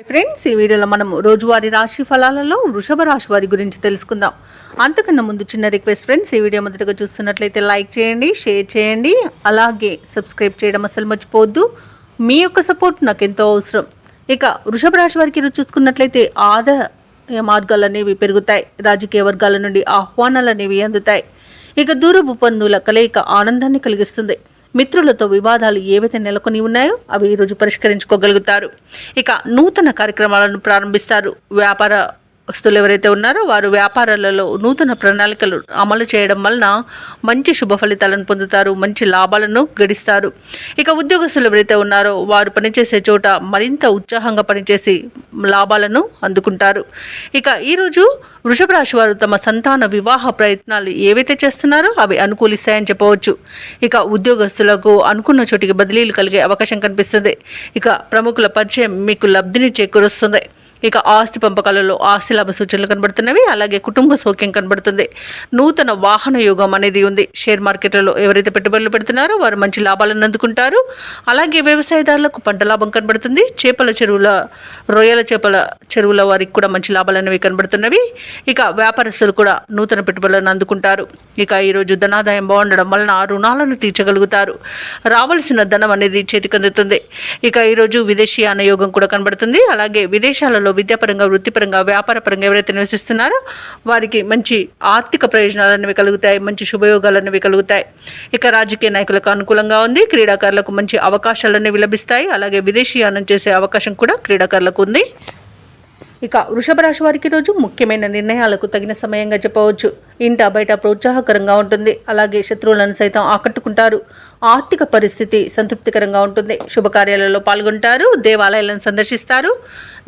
Friends, ఈ వీడియోలో మనం రోజువారీ రాశి ఫలాలలో వృషభ రాశి వారి గురించి తెలుసుకుందాం. అంతకన్నా ముందు చిన్న రిక్వెస్ట్ ఫ్రెండ్స్, ఈ వీడియో మొదటగా చూస్తున్నట్లయితే లైక్ చేయండి, షేర్ చేయండి, అలాగే సబ్స్క్రైబ్ చేయడం అసలు మర్చిపోవద్దు. మీ యొక్క సపోర్ట్ నాకు ఎంతో అవసరం. ఇక వృషభ రాశి వారికి ఈరోజు చూసుకున్నట్లయితే ఆదాయ మార్గాలు అనేవి పెరుగుతాయి. రాజకీయ వర్గాల నుండి ఆహ్వానాలు అనేవి అందుతాయి. ఇక దూరపు బంధువుల కలయిక ఆనందాన్ని కలిగిస్తుంది. మిత్రులతో వివాదాలు ఏవైతే నెలకొని ఉన్నాయో అవి ఈరోజు పరిష్కరించుకోగలుగుతారు. ఇక నూతన కార్యక్రమాలను ప్రారంభిస్తారు. వ్యాపారస్తులు ఎవరైతే ఉన్నారో వారు వ్యాపారాలలో నూతన ప్రణాళికలు అమలు చేయడం వలన మంచి శుభ ఫలితాలను పొందుతారు, మంచి లాభాలను గడిస్తారు. ఇక ఉద్యోగస్తులు ఎవరైతే ఉన్నారో వారు పనిచేసే చోట మరింత ఉత్సాహంగా పనిచేసి లాభాలను అందుకుంటారు. ఇక ఈరోజు వృషభ రాశి వారు తమ సంతాన వివాహ ప్రయత్నాలు ఏవైతే చేస్తున్నారో అవి అనుకూలిస్తాయని చెప్పవచ్చు. ఇక ఉద్యోగస్తులకు అనుకున్న చోటికి బదిలీలు కలిగే అవకాశం కనిపిస్తుంది. ఇక ప్రముఖుల పరిచయం మీకు లబ్ధిని చేకూరుస్తుంది. ఇక ఆస్తి పంపకాలలో ఆస్తి లాభ సూచనలు కనబడుతున్నవి. అలాగే కుటుంబ సౌఖ్యం కనబడుతుంది. నూతన వాహన యోగం అనేది ఉంది. షేర్ మార్కెట్లలో ఎవరైతే పెట్టుబడులు పెడుతున్నారో వారు మంచి లాభాలను అందుకుంటారు. అలాగే వ్యవసాయదారులకు పంట లాభం కనబడుతుంది. రొయ్యల చేపల చెరువుల వారికి కూడా మంచి లాభాలు అనేవి కనబడుతున్నవి. ఇక వ్యాపారస్తులు కూడా నూతన పెట్టుబడులను అందుకుంటారు. ఇక ఈరోజు ధనాదాయం బాగుండడం వలన రుణాలను తీర్చగలుగుతారు. రావాల్సిన ధనం అనేది చేతికి అందుతుంది. ఇక ఈరోజు విదేశీయాన యోగం కూడా కనబడుతుంది. అలాగే విదేశాలలో విద్యాపరంగా, వృత్తిపరంగా, వ్యాపారపరంగా ఎవరైతే నివసిస్తున్నారో వారికి మంచి ఆర్థిక ప్రయోజనాలు అనేవి కలుగుతాయి. మంచి శుభయోగాలు అనేవి కలుగుతాయి. ఇక రాజకీయ నాయకులకు అనుకూలంగా ఉంది. క్రీడాకారులకు మంచి అవకాశాలు అనేవి లభిస్తాయి. అలాగే విదేశీయానం చేసే అవకాశం కూడా క్రీడాకారులకు ఉంది. ఇక వృషభ రాశి వారికి రోజు ముఖ్యమైన నిర్ణయాలకు తగిన సమయంగా చెప్పవచ్చు. ఇంట బయట ప్రోత్సాహకరంగా ఉంటుంది. అలాగే శత్రువులను సైతం ఆకట్టుకుంటారు. ఆర్థిక పరిస్థితి సంతృప్తికరంగా ఉంటుంది. శుభకార్యాలలో పాల్గొంటారు. దేవాలయాలను సందర్శిస్తారు.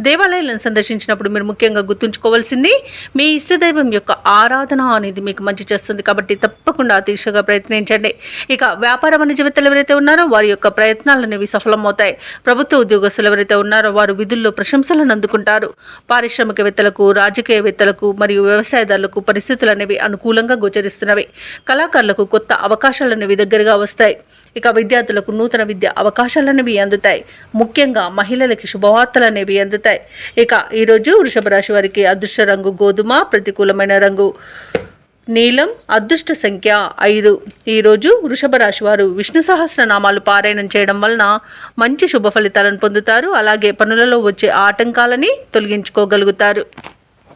దేవాలయాలను సందర్శించినప్పుడు మీరు ముఖ్యంగా గుర్తుంచుకోవాల్సింది మీ ఇష్టదైవం యొక్క ఆరాధన అనేది మీకు మంచి చేస్తుంది. కాబట్టి తప్పకుండా తీర్చగా ప్రయత్నించండి. ఇక వ్యాపార వాణిజ్యవేత్తలు ఎవరైతే ఉన్నారో వారి యొక్క ప్రయత్నాలు అనేవి సఫలమవుతాయి. ప్రభుత్వ ఉద్యోగస్తులు ఎవరైతే ఉన్నారో వారు విధుల్లో ప్రశంసలను అందుకుంటారు. పారిశ్రామికవేత్తలకు, రాజకీయవేత్తలకు మరియు వ్యవసాయదారులకు పరిస్థితులు అనేవి అనుకూలంగా గోచరిస్తున్నవి. కళాకారులకు కొత్త అవకాశాలు అనేవి దగ్గరగా వస్తాయి. ఇక విద్యార్థులకు నూతన విద్య అవకాశాలు అనేవి అందుతాయి. ముఖ్యంగా మహిళలకి శుభవార్తలు అనేవి అందుతాయి. ఇక ఈరోజు వృషభ రాశి వారికి అదృష్ట రంగు గోధుమ, ప్రతికూలమైన రంగు నీలం, అదృష్ట సంఖ్య 5. ఈరోజు వృషభ రాశి వారు విష్ణు సహస్రనామాలు పారాయణం చేయడం వలన మంచి శుభ ఫలితాలను పొందుతారు. అలాగే పనులలో వచ్చే ఆటంకాలని తొలగించుకోగలుగుతారు.